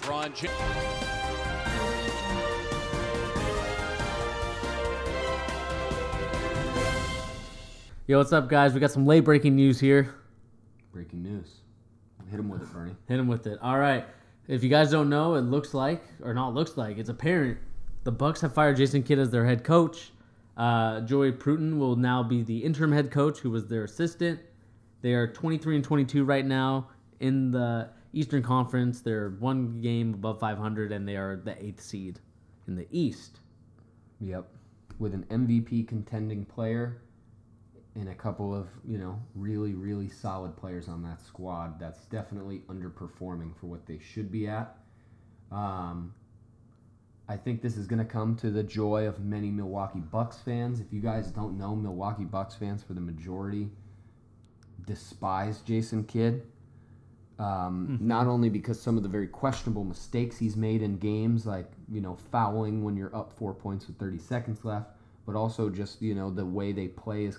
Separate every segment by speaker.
Speaker 1: LeBron James.
Speaker 2: Yo, what's up, guys? We got some late breaking news here.
Speaker 3: Breaking news. Hit him with it, Bernie.
Speaker 2: Hit him with it. All right. If you guys don't know, it's apparent. The Bucks have fired Jason Kidd as their head coach. Joey Pruitt will now be the interim head coach, who was their assistant. They are 23-22 right now in the Eastern Conference. They're one game above 500, and they are the 8th seed in the East.
Speaker 3: Yep. With an MVP contending player and a couple of, really, really solid players on that squad that's definitely underperforming for what they should be at. I think this is going to come to the joy of many Milwaukee Bucks fans. If you guys don't know, Milwaukee Bucks fans, for the majority, despise Jason Kidd. Not only because some of the very questionable mistakes he's made in games, like, fouling when you're up 4 points with 30 seconds left, but also just, the way they play is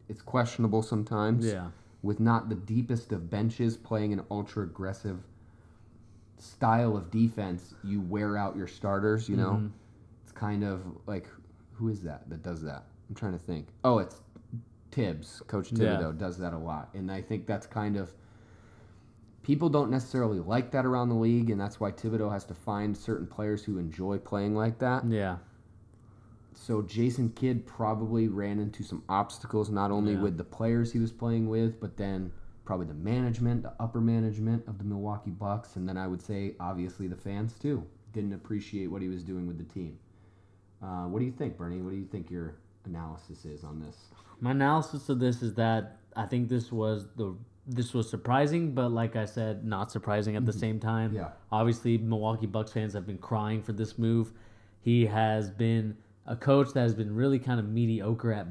Speaker 3: it's questionable sometimes.
Speaker 2: Yeah.
Speaker 3: With not the deepest of benches, playing an ultra-aggressive style of defense, you wear out your starters,
Speaker 2: Mm-hmm.
Speaker 3: It's kind of like, who is that does that? I'm trying to think. Oh, it's Tibbs. Coach Thibodeau does that a lot. And I think that's kind of, people don't necessarily like that around the league, and that's why Thibodeau has to find certain players who enjoy playing like that.
Speaker 2: Yeah.
Speaker 3: So Jason Kidd probably ran into some obstacles, not only with the players he was playing with, but then probably the upper management of the Milwaukee Bucks, and then I would say, obviously, the fans, too. Didn't appreciate what he was doing with the team. What do you think, Bernie? What do you think your analysis is on this?
Speaker 2: My analysis of this is that I think this was surprising, but like I said, not surprising at the same time.
Speaker 3: Yeah.
Speaker 2: Obviously, Milwaukee Bucks fans have been crying for this move. He has been a coach that has been really kind of mediocre at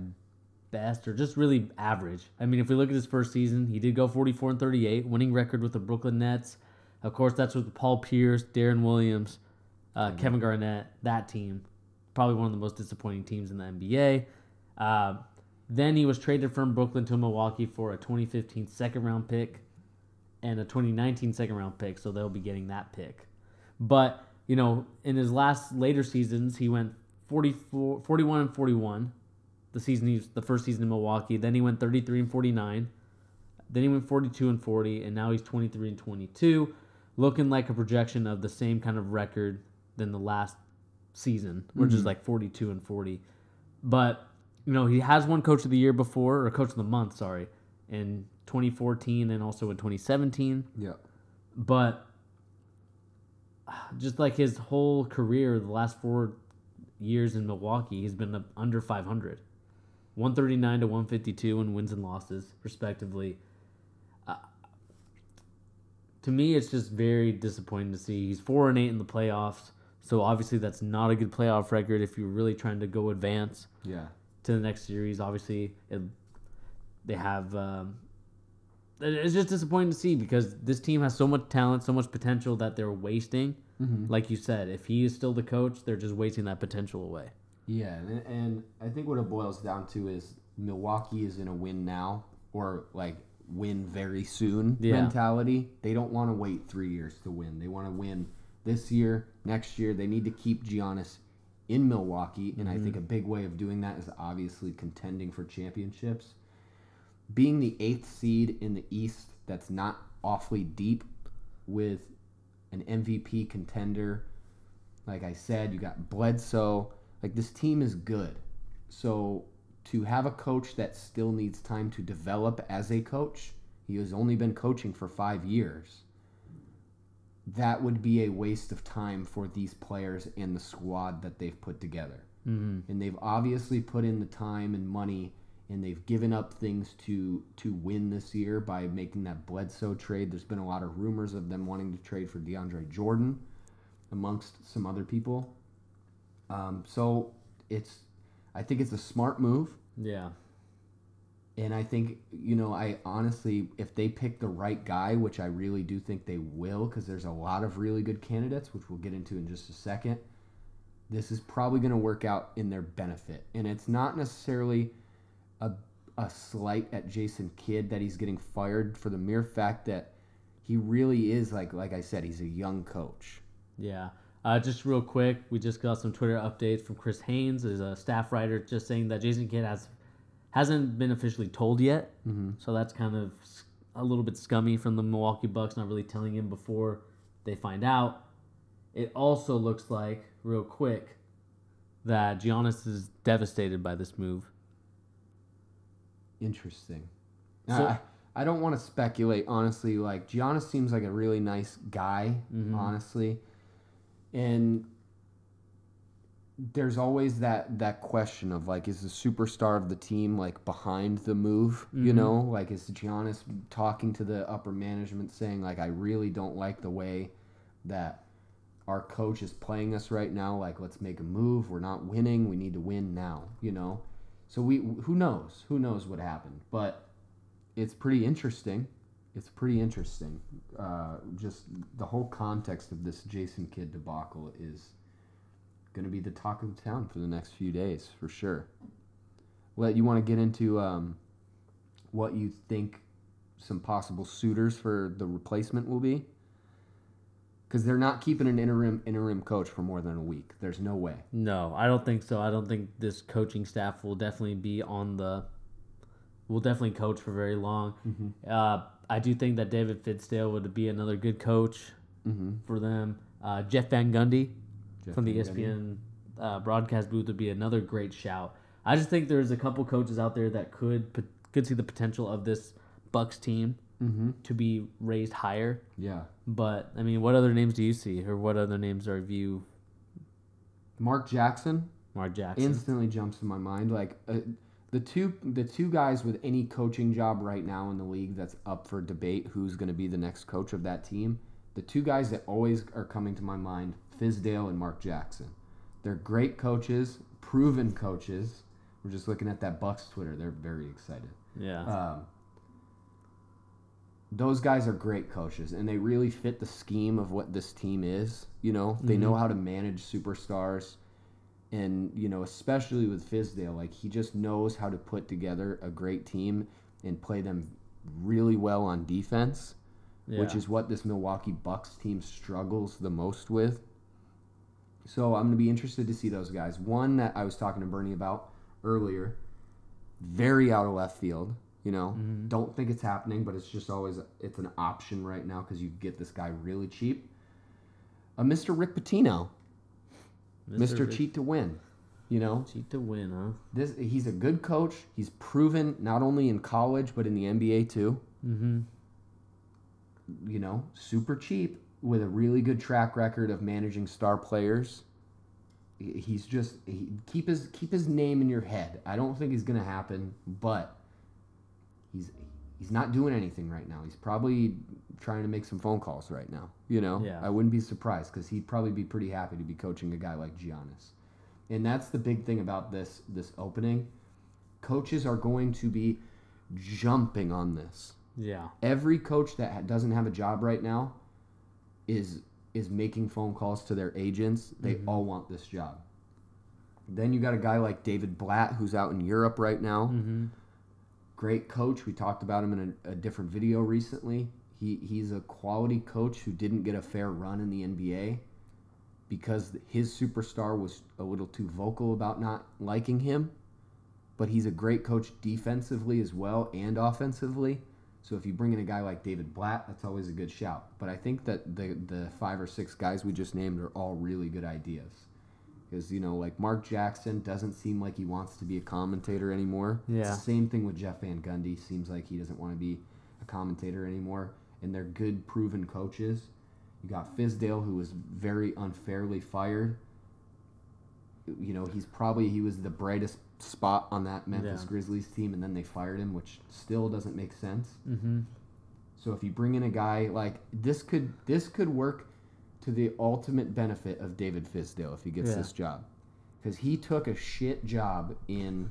Speaker 2: best, or just really average. I mean, if we look at his first season, he did go 44-38, winning record with the Brooklyn Nets. Of course, that's with Paul Pierce, Darren Williams, Kevin Garnett, that team. Probably one of the most disappointing teams in the NBA. Then he was traded from Brooklyn to Milwaukee for a 2015 second-round pick and a 2019 second-round pick, so they'll be getting that pick. But, in his later seasons, he went 41-41. The first season in Milwaukee. Then he went 33-49. Then he went 42-40, and now he's 23-22, looking like a projection of the same kind of record than the last season, which is like 42-40. But he has won Coach of the Year before, or Coach of the Month, sorry, in 2014 and also in 2017.
Speaker 3: Yeah. But
Speaker 2: just like his whole career, the last 4 years in Milwaukee, he's been under 500. 139 to 152 in wins and losses, respectively. To me, it's just very disappointing to see. He's 4-8 in the playoffs, so obviously that's not a good playoff record if you're really trying to go advance to the next series. Obviously, they have. It's just disappointing to see because this team has so much talent, so much potential that they're wasting. Mm-hmm. Like you said, if he is still the coach, they're just wasting that potential away.
Speaker 3: Yeah, and I think what it boils down to is Milwaukee is in a win now or like win very soon mentality. They don't want to wait 3 years to win. They want to win this year, next year. They need to keep Giannis in Milwaukee, and I think a big way of doing that is obviously contending for championships. Being the 8th seed in the East, that's not awfully deep with an MVP contender. Like I said, you got Bledsoe. Like, this team is good. So to have a coach that still needs time to develop as a coach, he has only been coaching for 5 years, that would be a waste of time for these players and the squad that they've put together. Mm-hmm. And they've obviously put in the time and money, and they've given up things to win this year by making that Bledsoe trade. There's been a lot of rumors of them wanting to trade for DeAndre Jordan, amongst some other people. So I think it's a smart move.
Speaker 2: Yeah.
Speaker 3: And I think, I honestly, if they pick the right guy, which I really do think they will, because there's a lot of really good candidates, which we'll get into in just a second, this is probably going to work out in their benefit. And it's not necessarily a slight at Jason Kidd that he's getting fired, for the mere fact that he really is, like I said, he's a young coach.
Speaker 2: Yeah. Just real quick, we just got some Twitter updates from Chris Haines, is a staff writer, just saying that Jason Kidd hasn't been officially told yet.
Speaker 3: Mm-hmm.
Speaker 2: So that's kind of a little bit scummy from the Milwaukee Bucks, not really telling him before they find out. It also looks like, real quick, that Giannis is devastated by this move.
Speaker 3: Interesting.
Speaker 2: So,
Speaker 3: I don't want to speculate, honestly. Like, Giannis seems like a really nice guy, honestly. And there's always that question of, like, is the superstar of the team, like, behind the move, you know? Like, is Giannis talking to the upper management saying, like, I really don't like the way that our coach is playing us right now. Like, let's make a move. We're not winning. We need to win now, you know? So who knows? Who knows what happened? But it's pretty interesting. It's pretty interesting. Just the whole context of this Jason Kidd debacle is going to be the talk of the town for the next few days, for sure. Well, you want to get into what you think some possible suitors for the replacement will be? Because they're not keeping an interim coach for more than a week. There's no way.
Speaker 2: No, I don't think so. I don't think this coaching staff will definitely be will definitely coach for very long. I do think that David Fizdale would be another good coach for them. Jeff Van Gundy from the ESPN broadcast booth would be another great shout. I just think there's a couple coaches out there that could see the potential of this Bucks team to be raised higher.
Speaker 3: Yeah.
Speaker 2: But, I mean, what other names do you see? Or what other names are you...
Speaker 3: Mark Jackson.
Speaker 2: Mark Jackson.
Speaker 3: Instantly jumps to my mind. Like, the two guys with any coaching job right now in the league that's up for debate who's going to be the next coach of that team, the two guys that always are coming to my mind, Fizdale and Mark Jackson. They're great coaches, proven coaches. We're just looking at that Bucks Twitter. They're very excited.
Speaker 2: Yeah.
Speaker 3: Those guys are great coaches, and they really fit the scheme of what this team is. You know, they know how to manage superstars, and, you know, especially with Fizdale, like, he just knows how to put together a great team and play them really well on defense, which is what this Milwaukee Bucks team struggles the most with. So I'm going to be interested to see those guys. One that I was talking to Bernie about earlier, very out of left field. You know, don't think it's happening, but it's just always, it's an option right now because you get this guy really cheap. Mr. Rick Pitino. Mr. Cheat to win. You know?
Speaker 2: Cheat to win, huh?
Speaker 3: He's a good coach. He's proven not only in college, but in the NBA too. You know, super cheap with a really good track record of managing star players. He's just, keep his name in your head. I don't think it's going to happen, but... He's not doing anything right now. He's probably trying to make some phone calls right now. You know, I wouldn't be surprised because he'd probably be pretty happy to be coaching a guy like Giannis. And that's the big thing about this opening. Coaches are going to be jumping on this.
Speaker 2: Yeah.
Speaker 3: Every coach that doesn't have a job right now is making phone calls to their agents. They all want this job. Then you got a guy like David Blatt who's out in Europe right now. Great coach. We talked about him in a different video recently. He's a quality coach who didn't get a fair run in the NBA because his superstar was a little too vocal about not liking him. But he's a great coach defensively as well and offensively. So if you bring in a guy like David Blatt, that's always a good shout. But I think that the 5 or 6 guys we just named are all really good ideas. Because, you know, like Mark Jackson doesn't seem like he wants to be a commentator anymore.
Speaker 2: Yeah.
Speaker 3: It's the same thing with Jeff Van Gundy. Seems like he doesn't want to be a commentator anymore. And they're good, proven coaches. You got Fizdale, who was very unfairly fired. You know, he was the brightest spot on that Memphis Grizzlies team, and then they fired him, which still doesn't make sense. So if you bring in a guy like this could work to the ultimate benefit of David Fizdale if he gets this job. Because he took a shit job in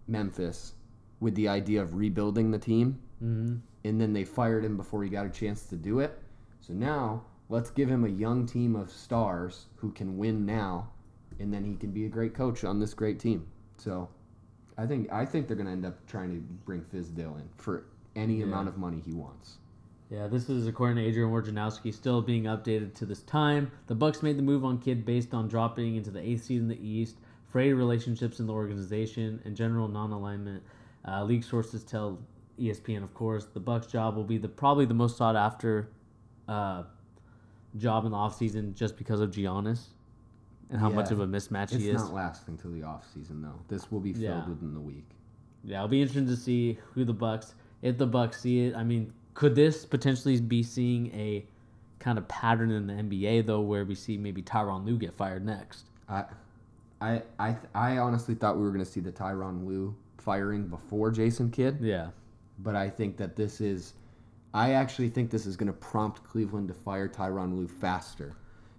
Speaker 3: Memphis with the idea of rebuilding the team, and then they fired him before he got a chance to do it. So now, let's give him a young team of stars who can win now, and then he can be a great coach on this great team. So I think they're going to end up trying to bring Fizdale in for any amount of money he wants.
Speaker 2: Yeah, this is according to Adrian Wojnarowski, still being updated to this time. The Bucks made the move on Kidd based on dropping into the 8th seed in the East, frayed relationships in the organization, and general non-alignment. League sources tell ESPN, of course, the Bucks job will be probably the most sought after job in the offseason just because of Giannis and how much of a mismatch he is.
Speaker 3: It's not lasting till the offseason, though. This will be filled within the week.
Speaker 2: Yeah, it'll be interesting to see if the Bucks see it. I mean, could this potentially be seeing a kind of pattern in the NBA, though, where we see maybe Tyronn Lue get fired next?
Speaker 3: I honestly thought we were going to see the Tyronn Lue firing before Jason Kidd.
Speaker 2: Yeah.
Speaker 3: But I think that I actually think this is going to prompt Cleveland to fire Tyronn Lue faster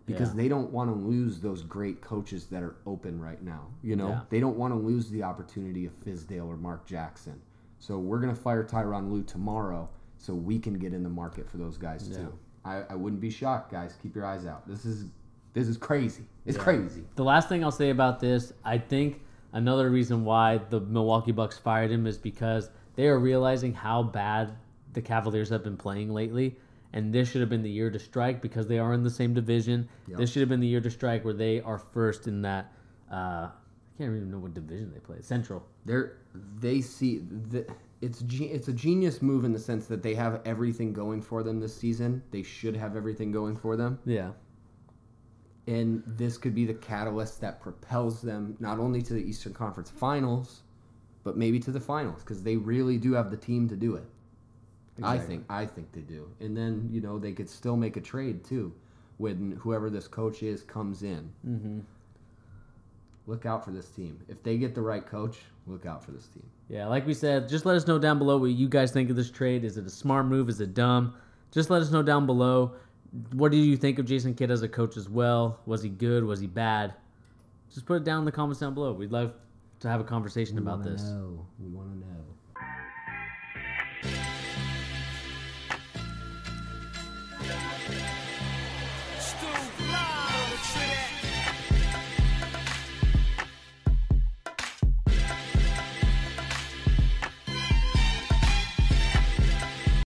Speaker 3: because they don't want to lose those great coaches that are open right now. You know, they don't want to lose the opportunity of Fizdale or Mark Jackson. So we're going to fire Tyronn Lue tomorrow so we can get in the market for those guys too. I wouldn't be shocked, guys. Keep your eyes out. This is crazy. It's crazy.
Speaker 2: The last thing I'll say about this, I think another reason why the Milwaukee Bucks fired him is because they are realizing how bad the Cavaliers have been playing lately, and this should have been the year to strike because they are in the same division. Yep. This should have been the year to strike where they are first in that. I can't even know what division they play. Central. It's
Speaker 3: a genius move in the sense that they have everything going for them this season. They should have everything going for them.
Speaker 2: Yeah.
Speaker 3: And this could be the catalyst that propels them not only to the Eastern Conference Finals, but maybe to the finals because they really do have the team to do it. Exactly. I think they do. And then, they could still make a trade too when whoever this coach is comes in.
Speaker 2: Mm-hmm.
Speaker 3: Look out for this team. If they get the right coach, look out for this team.
Speaker 2: Yeah, like we said, just let us know down below what you guys think of this trade. Is it a smart move? Is it dumb? Just let us know down below. What do you think of Jason Kidd as a coach as well? Was he good? Was he bad? Just put it down in the comments down below. We'd love to have a conversation about this.
Speaker 3: We want to know.